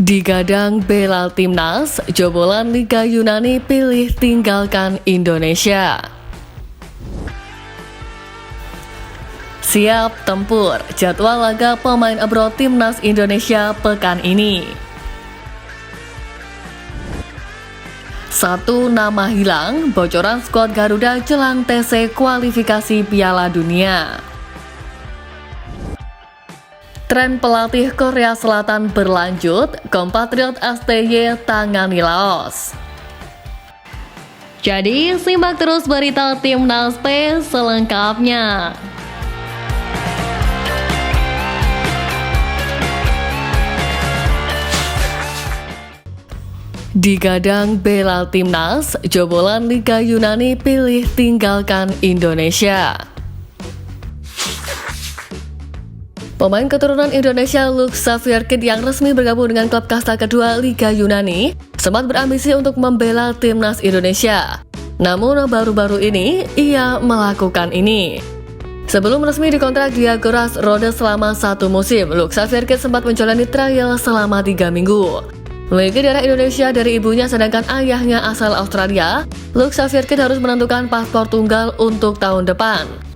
Digadang bela timnas, jebolan Liga Yunani pilih tinggalkan Indonesia. Siap tempur, jadwal laga pemain abroad timnas Indonesia pekan ini. Satu nama hilang, bocoran skuad Garuda jelang TC kualifikasi Piala Dunia. Tren pelatih Korea Selatan berlanjut, kompatriot STY tangani Laos. Jadi, simak terus berita Timnas P selengkapnya. Digadang bela timnas, jebolan Liga Yunani pilih tinggalkan Indonesia. Pemain keturunan Indonesia Luke Xavier-Kidd yang resmi bergabung dengan klub kasta kedua Liga Yunani sempat berambisi untuk membela timnas Indonesia. Namun baru-baru ini ia melakukan ini. Sebelum resmi dikontrak Diagoras Rhodes selama 1 musim, Luke Xavier-Kidd sempat menjalani trial selama 3 minggu. Memiliki darah Indonesia dari ibunya sedangkan ayahnya asal Australia, Luke Xavier-Kidd harus menentukan paspor tunggal untuk tahun depan.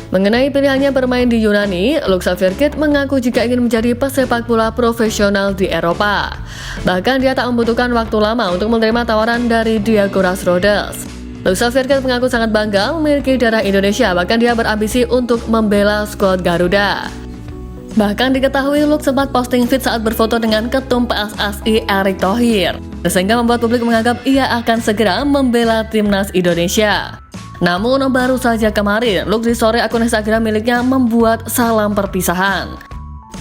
Mengenai pilihannya bermain di Yunani, Luke Xavier-Kidd mengaku jika ingin menjadi pesepak bola profesional di Eropa. Bahkan dia tak membutuhkan waktu lama untuk menerima tawaran dari Diagoras Rhodes. Luke Xavier-Kidd mengaku sangat bangga memiliki darah Indonesia, bahkan dia berambisi untuk membela skuad Garuda. Bahkan diketahui Luke sempat posting feed saat berfoto dengan ketum PSSI Erick Thohir, sehingga membuat publik menganggap ia akan segera membela timnas Indonesia. Namun baru saja kemarin, Luke di story akun Instagram miliknya membuat salam perpisahan.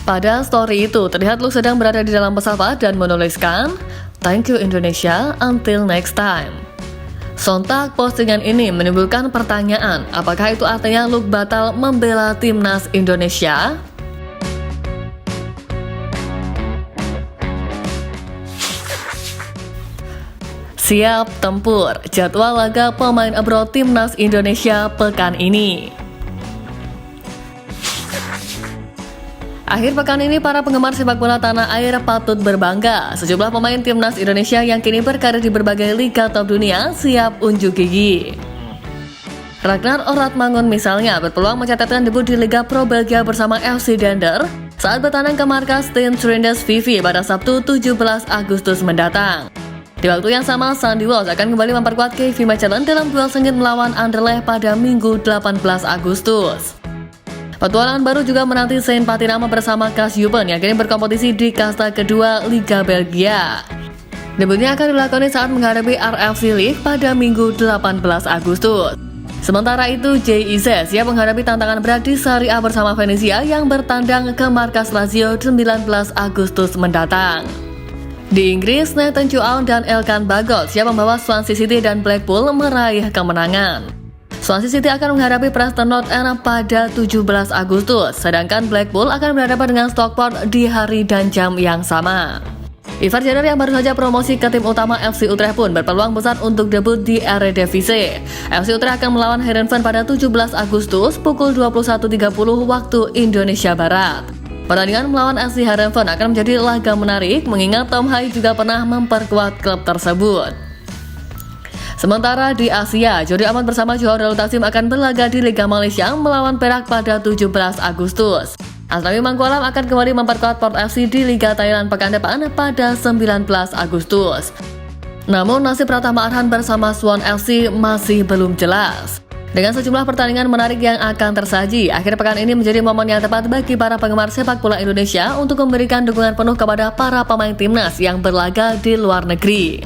Pada story itu, terlihat Luke sedang berada di dalam pesawat dan menuliskan, "Thank you Indonesia, until next time." Sontak postingan ini menimbulkan pertanyaan, apakah itu artinya Luke batal membela timnas Indonesia? Siap tempur, jadwal laga pemain abroad timnas Indonesia pekan ini. Akhir pekan ini para penggemar sepak bola tanah air patut berbangga. Sejumlah pemain timnas Indonesia yang kini berkarir di berbagai liga top dunia siap unjuk gigi. Ragnar Oratmangun misalnya berpeluang mencatatkan debut di Liga Pro Belgia bersama FC Dender saat bertandang ke markas tim Trindus VV pada Sabtu 17 Agustus mendatang. Di waktu yang sama, Sandy Walsh akan kembali memperkuat KV Mechelen dalam duel sengit melawan Anderlecht pada Minggu 18 Agustus. Petualangan baru juga menanti Saint Patinama bersama KAS Eupen yang kini berkompetisi di kasta kedua Liga Belgia. Debutnya akan dilakoni saat menghadapi RFC League pada Minggu 18 Agustus. Sementara itu, JIZ siap menghadapi tantangan berat di Serie A bersama Venezia yang bertandang ke markas Lazio 19 Agustus mendatang. Di Inggris, Nathan João dan Elkan Bagot siap membawa Swansea City dan Blackpool meraih kemenangan. Swansea City akan menghadapi Preston North End pada 17 Agustus, sedangkan Blackpool akan berhadapan dengan Stockport di hari dan jam yang sama. Ivar Jenner yang baru saja promosi ke tim utama FC Utrecht pun berpeluang besar untuk debut di Eredivisie. FC Utrecht akan melawan Heerenveen pada 17 Agustus pukul 21.30 waktu Indonesia Barat. Pertandingan melawan FC Heerenveen akan menjadi laga menarik mengingat Tom Hai juga pernah memperkuat klub tersebut. Sementara di Asia, Jordi Amat bersama Johor Darul Takzim akan berlaga di Liga Malaysia melawan Perak pada 17 Agustus. Asnawi Mangkualam akan kembali memperkuat Port FC di Liga Thailand pekan depan pada 19 Agustus. Namun nasib Pratama Arhan bersama Swan FC masih belum jelas. Dengan sejumlah pertandingan menarik yang akan tersaji, akhir pekan ini menjadi momen yang tepat bagi para penggemar sepak bola Indonesia untuk memberikan dukungan penuh kepada para pemain timnas yang berlaga di luar negeri.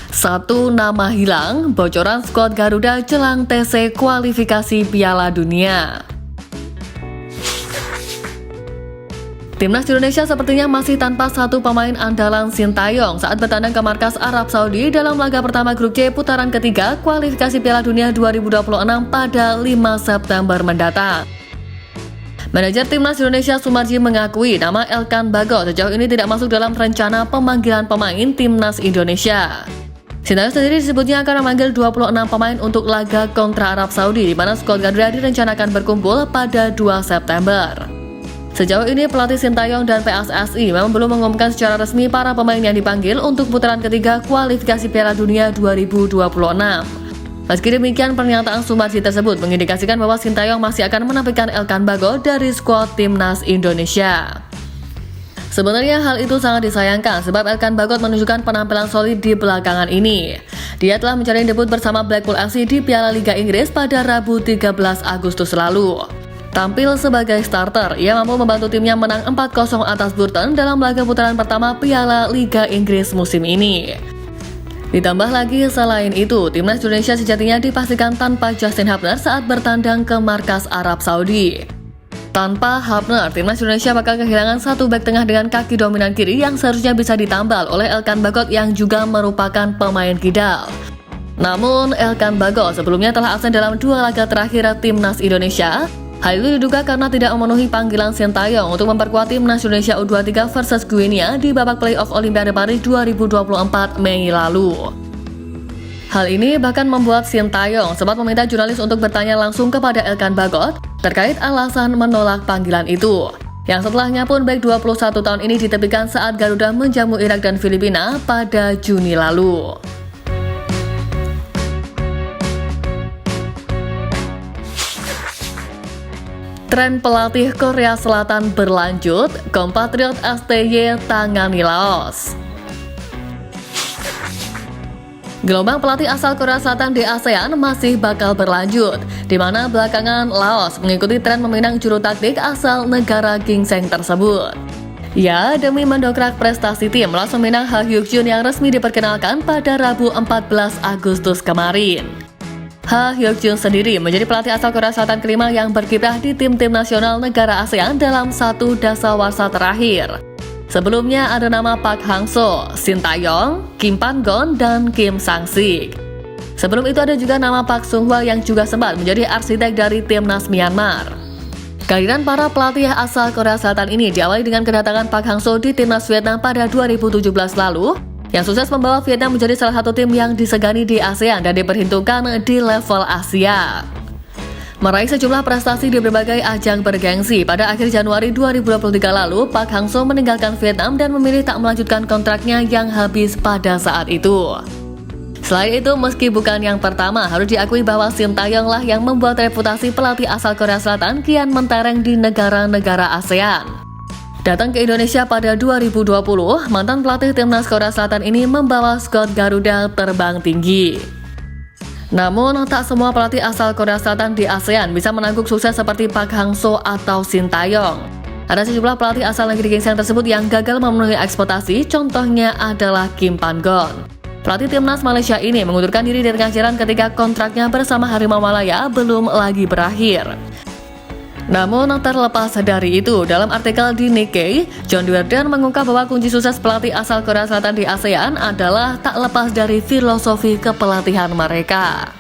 Satu nama hilang, bocoran skuad Garuda jelang TC kualifikasi Piala Dunia. Timnas Indonesia sepertinya masih tanpa satu pemain andalan Sintayong saat bertandang ke markas Arab Saudi dalam laga pertama grup C putaran ketiga kualifikasi Piala Dunia 2026 pada 5 September mendatang. Manajer Timnas Indonesia Sumarji mengakui nama Elkan Bagot sejauh ini tidak masuk dalam rencana pemanggilan pemain Timnas Indonesia. Sintayong sendiri disebutnya akan memanggil 26 pemain untuk laga kontra Arab Saudi, di mana skuad Garuda direncanakan berkumpul pada 2 September. Sejauh ini pelatih Sintayong dan PSSI memang belum mengumumkan secara resmi para pemain yang dipanggil untuk putaran ketiga kualifikasi Piala Dunia 2026. Meski demikian, pernyataan Sumarji tersebut mengindikasikan bahwa Sintayong masih akan menampilkan Elkan Bagot dari skuad Timnas Indonesia. Sebenarnya hal itu sangat disayangkan sebab Elkan Bagot menunjukkan penampilan solid di belakangan ini. Dia telah mencari debut bersama Blackpool FC di Piala Liga Inggris pada Rabu 13 Agustus lalu. Tampil sebagai starter, ia mampu membantu timnya menang 4-0 atas Burton dalam laga putaran pertama Piala Liga Inggris musim ini. Ditambah lagi, selain itu, Timnas Indonesia sejatinya dipastikan tanpa Justin Hubner saat bertandang ke markas Arab Saudi. Tanpa Hubner, Timnas Indonesia bakal kehilangan satu bek tengah dengan kaki dominan kiri yang seharusnya bisa ditambal oleh Elkan Bagot yang juga merupakan pemain kidal. Namun, Elkan Bagot sebelumnya telah absen dalam 2 laga terakhir Timnas Indonesia. Hal itu diduga karena tidak memenuhi panggilan Sintayong untuk memperkuat Timnas Indonesia U23 versus Guinea di babak playoff Olimpiade Paris 2024 Mei lalu. Hal ini bahkan membuat Sintayong sempat meminta jurnalis untuk bertanya langsung kepada Elkan Bagot terkait alasan menolak panggilan itu. Yang setelahnya pun bek 21 tahun ini ditepikan saat Garuda menjamu Irak dan Filipina pada Juni lalu. Tren pelatih Korea Selatan berlanjut, kompatriot STY tangani Laos. Gelombang pelatih asal Korea Selatan di ASEAN masih bakal berlanjut, di mana belakangan Laos mengikuti tren meminang juru taktik asal negara gingseng tersebut. Ya, demi mendongkrak prestasi tim, Laos meminang Ha Hyuk-jun yang resmi diperkenalkan pada Rabu 14 Agustus kemarin. Ha Hyuk-jun sendiri menjadi pelatih asal Korea Selatan kelima yang berkiprah di tim-tim nasional negara ASEAN dalam 1 dasawarsa terakhir. Sebelumnya ada nama Park Hang-seo, Sintayong, Kim Pan-gon, dan Kim Sang-sik. Sebelum itu ada juga nama Park Sung-hwa yang juga sempat menjadi arsitek dari timnas Myanmar. Kehadiran para pelatih asal Korea Selatan ini diawali dengan kedatangan Park Hang-seo di timnas Vietnam pada 2017 lalu, yang sukses membawa Vietnam menjadi salah satu tim yang disegani di ASEAN dan diperhitungkan di level Asia. Meraih sejumlah prestasi di berbagai ajang bergengsi, pada akhir Januari 2023 lalu, Park Hang-seo meninggalkan Vietnam dan memilih tak melanjutkan kontraknya yang habis pada saat itu. Selain itu, meski bukan yang pertama, harus diakui bahwa Sintayong lah yang membuat reputasi pelatih asal Korea Selatan kian mentereng di negara-negara ASEAN. Datang ke Indonesia pada 2020, mantan pelatih timnas Korea Selatan ini membawa skuad Garuda terbang tinggi. Namun, tak semua pelatih asal Korea Selatan di ASEAN bisa menangguk sukses seperti Park Hang-seo atau Sintayong. Ada sejumlah pelatih asal negeri gingseng tersebut yang gagal memenuhi ekspektasi, contohnya adalah Kim Pan-gon. Pelatih timnas Malaysia ini mengundurkan diri di tengah jalan ketika kontraknya bersama Harimau Malaya belum lagi berakhir. Namun, terlepas dari itu, dalam artikel di Nikkei, John Dwerden mengungkap bahwa kunci sukses pelatih asal Korea Selatan di ASEAN adalah tak lepas dari filosofi kepelatihan mereka.